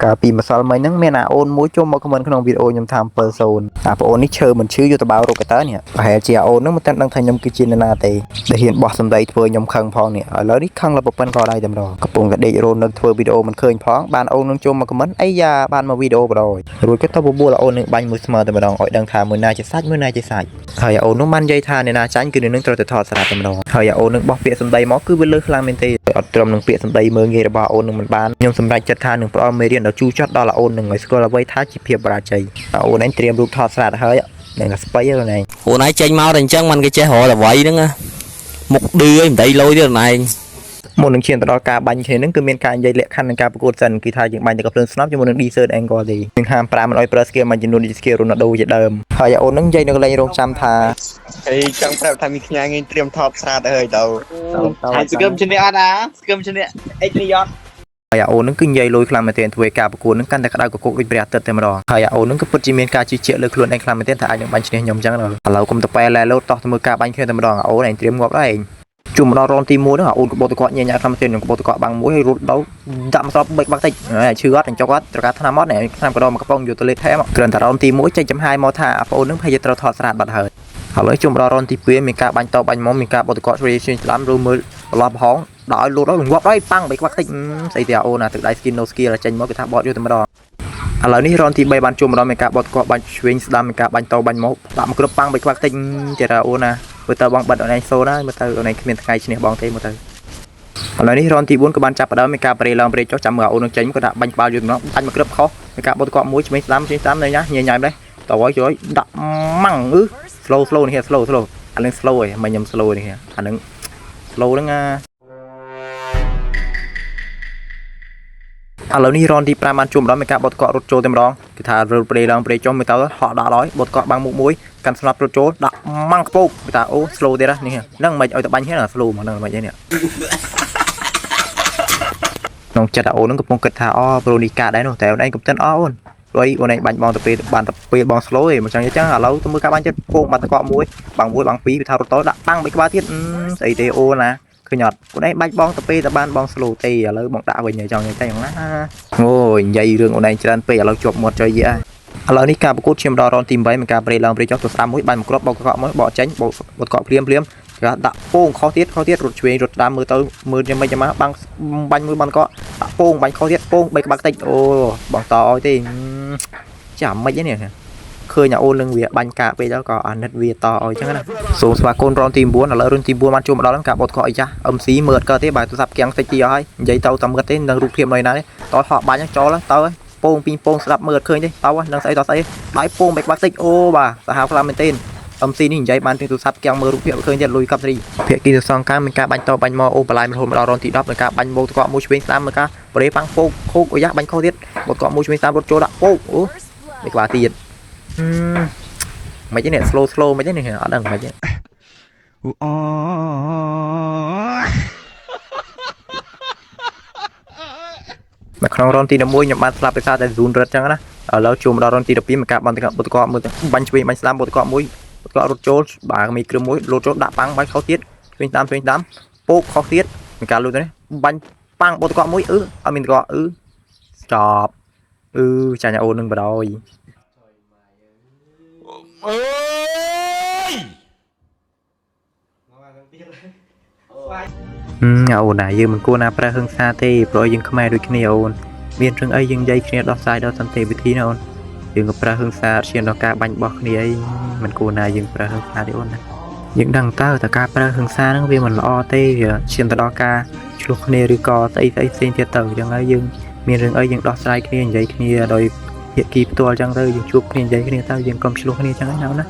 កាលពីម្សិលមិញហ្នឹងមានអាអូនមួយចូលមកខមមិនក្នុងវីដេអូខ្ញុំថា7-0អាប្អូននេះឈើមិនឈឺយកទៅបោរកតើនេះប្រហែលជាអាអូនហ្នឹងមិនទាន់ដឹងថាខ្ញុំគឺជានរណាទេដែលហ៊ានបោះសម្ដីធ្វើខ្ញុំខឹងផងនេះឥឡូវនេះខឹងលបប៉ុនក៏ដែរតែម្ដងកំពុងតែដេករោននៅធ្វើវីដេអូមិនឃើញផងបានអូននឹងចូលមកខមមិនអីយ៉ាបានមកវីដេអូបដ ாய் រួចក៏ទៅបបួលអាអូននឹងបាញ់មួយស្មើតែម្ដងឲ្យដឹងថាមួយណាជាសាច់មួយណាជាសាច់ហើយអាអូននោះបាននិយាយថាអ្នកណាចាញ់គឺនឹងត្រូវទៅថតស្រាប់តែម្ដងហើយអាអូននឹងបោះពាក្យសម្ដីមកគឺវាលើសខ្លាំងមែនទេអត់ត្រឹមនឹងពាក្យសម្ដីមើងងាយរបស់អូននឹងមិនបានខ្ញុំសម្រេចចិត្តថានឹងផ្ដល់មេរៀនដល់ជូរចត់ដល់អូននឹងឲ្យស្គាល់អ្វីថាជាភាពបរាជ័យអូនឯងត្រៀមរូបថតស្រាប់ហើយនឹងស្បៃហ្នឹងឯងអូនឯងចេញមកតែអញ្ចឹងមិនគេចេះរកអ្វីហ្នឹងមុខឌឺឯងមិនដៃលុយទៀតអូនឯងមុននឹងឈានទៅដល់ការបាញ់គ្នានឹងគឺមានការនិយាយលក្ខខណ្ឌនៃការប្រកួតសិនគឺថាយើងបាញ់តែកាភ្លើងស្នប់ជាមួយនឹង desert angle ទេនឹងហាម5មិនឲ្យប្រើ skill មួយចំនួនដូច skill Ronaldo ជាដើមហើយអូននឹងនិយាយនៅកន្លែងរងចាំថាហើយចង់ប្រាប់ថាមីខ្ញាងឯងត្រៀមថតស្រាតហើយទៅហើយស្គឹមឈ្នះអត់ណាស្គឹមឈ្នះអិចនេះអត់ហើយអូននឹងគឺនិយាយលុយខ្លាំងមែនទែនធ្វើការប្រកួតនឹងកាន់តែក្តៅកគុកដូចព្រះអាទិត្យតែម្ដងហើយអូននឹងគឺពិតជាមានការជឿជាក់លើខ្លួនឯងខ្លាំងមែនទែនថាអាចនឹងបាញ់ឈ្នះខ្ញុំអញ្ចឹងដល់ឥឡូវកុំទៅប៉ែឡែលោតតោះទៅមើលការបាញ់គ្នាតែម្ដងអូនឯងត្រៀមងាប់ដែរឯងជុំដល់រនទី1ហ្នឹងអូនក្បោតតកញ៉ាញ៉ាខ្លាំងមែនទែនខ្ញុំក្បោតតកបាំងមួយហើយរត់ដល់ដាក់មកសល់បិចបាក់តិចឈឺអត់ចុកអត់ត្រូវការថ្នាំអត់ថ្នាំកដោមកកំប៉ុងយកទៅលេខថែមគ្រាន់តែរនទី1ចេញចំហាយមកថាបងអូននឹងប្រហែលត្រូវថតស្រាតបាត់ហើយឥឡូវជុំដល់រនទី2មានការបាញ់តបាញ់មកមានការបោតតកស្រីឈឿនស្ដាំឬមើលបន្លោះប្រហោងដល់លូតដល់ងាប់ហើយប៉ាំងបិចបាក់តិចស្អីទេអូនណាទឹកដៃ skin no skill ចេញមកគេថាបោតយកតែម្ដងឥឡូវនេះរនទី3បានជុំម្ដងមានការបោតតកបាញ់ឆ្វេងស្ដាំមានការបាញ់តបាញ់មកដាក់មកគ្រប់ប៉ាំងបិចបាក់តិចចេះថាអូនណាមើលទៅបងបិទអូនឯងសូនហើយមើលទៅអូនឯងគ្មានថ្ងៃឈ្នះបងទេមើលទៅឥឡូវនេះរនទី4ក៏បានចាប់ផ្ដើមមានការប្រេឡើងប្រេចុះចាំមើលអូននឹងចេញក៏ដាក់បាញ់ក្បាលយូរម្ដងបាញ់មកគ្រប់ខុសមានការបោតតកមួយឆ្វេងស្ដាំនៅញ៉ាញ៉ាំដែរតើជួយដាក់ម៉ាំងslow នេះ slow អានឹង slow ហ៎មិនខ្ញុំ slow នេះអានឹង slow ហ្នឹងឥឡូវនេះរនទី5បានជួមម្ដងមានការបោតកករត់ចូលតែម្ដងគេថារត់ប្រេឡើងប្រេចុះមើលទៅហក់ដាក់ដល់បោតកកបាំងមុខមួយកាន់ស្លាប់រត់ចូលដាក់ម៉ាំងខ្ពកគេថាអូ slow ទេណានេះហ្នឹងមិនឲ្យតែបាញ់ហ្នឹង slow មកហ្នឹងមិនអីនេះក្នុងចិត្តអូនហ្នឹងកំពុងគិតថាអូប្រូនេះកាដែរនោះតែអូនឯងកំតិនអូនព្រោះអូនឯងបាញ់បងទៅពេលបានទៅពេលបង slow ឯងមិនចឹងអញ្ចឹងឥឡូវទៅមើលការបាញ់ចិត្តពងបាត់តកមួយបាំងពីរគេថារត់ទៅដាក់បាំងបីក្បាលទៀតស្អីទេអូនណាឃើញអត់អូនឯងបាច់បងទៅពេលតែបានបង slow ទេឥឡូវបងដាក់វិញចង់យ៉ាងតែយ៉ាងណាអូយនិយាយរឿងអូនឯងច្រើនពេកឥឡូវជាប់មាត់ចុយយីឥឡូវនេះការប្រកួតឈាមដល់រនទី8មានការប្រេឡើងប្រេចុះទៅស្ដាំមួយបាញ់មកគ្រាប់បោកកក់មួយបកចេញបោកកក់ភ្លាមគេដាក់ពងខុសទៀតរត់ឆ្វេងរត់ស្ដាំមើលទៅមើលយ៉ាងម៉េចមកបាំងបាញ់មួយបានកក់ដាក់ពងបាញ់ខុសទៀតពងបីក្បាលតិចអូបងតអោយទេចាំមិននេះឃើញអូននឹងវាបាញ់កាពេកទៅក៏អាណិតវាតអោយចឹងណាសូមស្វាគមន៍រនទី9ឥឡូវរនទី9បានជួបមកដល់ការបោតកក់អីចាស់ MC មើលអត់កើតទេបើទូរស័ព្ទគៀងតិចទីអស់ហើយនិយាយទៅតាមមើលទេនឹងរូបភាពនៅណាទេតហក់បាញ់ចូលទៅពងពីរពងស្ដាប់មើលអត់ឃើញទេទៅនឹងស្អីដៃពងបែកបាក់តិចអូបាទសាហាវខ្លាំងមែនទេMC នេះនិយាយបានទាំងទូរស័ព្ទគៀងមើលរូបភាពឃើញទៀតលុយកប់ស្រីភាគីទៅសងការមានការបាញ់តបាញ់មកអូបន្លាយរហូតមកដល់រនទី10មានការបាញ់បោតកក់មួយឆ្វេងស្ដាំមើលការប្រេប៉ាំងពងខូកអាយ៉ាបាញ់ខុសទៀតបោតកក់មួយឆ្វេងស្ដាំរត់ចូលដាក់ពងអូបែកក្បាលទៀតមិនទេនេះ slow មិនទេនេះអត់ដឹងមិនទេអូនៅក្នុងរនទី11ខ្ញុំបានស្លាប់ដោយសារតែ zoom រត់ចឹងណាឥឡូវជួមដល់រនទី12មានការបាញ់បោតកក់មើលបាញ់ឆ្វេងបាញ់ស្ដាំបោតកក់មួយបោតកក់រត់ចូលបាទមានគ្រឿងមួយលោតចូលដាក់ប៉ាំងបាញ់ខុសទៀតឆ្វេងតាមពូកខុសទៀតមានការលូតទៅនេះបាញ់ប៉ាំងបោតកក់មួយអត់មានកក់ចប់ចាញ់អូននឹងបដ ாய் អើយអូនណាយើងមិនគួរណាប្រើហឹង្សាទេព្រោះយើងខ្មែរដូចគ្នាអូនមានរឿងអីយើងនិយាយគ្នាដោះស្រាយដល់សន្តិវិធីណាអូនយើងក៏ប្រើហឹង្សាឈានដល់ការបាញ់បោះគ្នាអីមិនគួរណាយើងប្រើហឹង្សាទេអូនណាយើងដឹងតើការប្រើហឹង្សាហ្នឹងវាមិនល្អទេវាឈានទៅដល់ការឆ្លោះគ្នាឬក៏ស្អីផ្សេងទៀតទៅអញ្ចឹងហើយយើងមានរឿងអីយើងដោះស្រាយគ្នានិយាយគ្នាដោយភាគីផ្ទាល់អញ្ចឹងទៅយើងជួបគ្នានិយាយគ្នាទៅយើងកុំឆ្លោះគ្នាអញ្ចឹងណាណា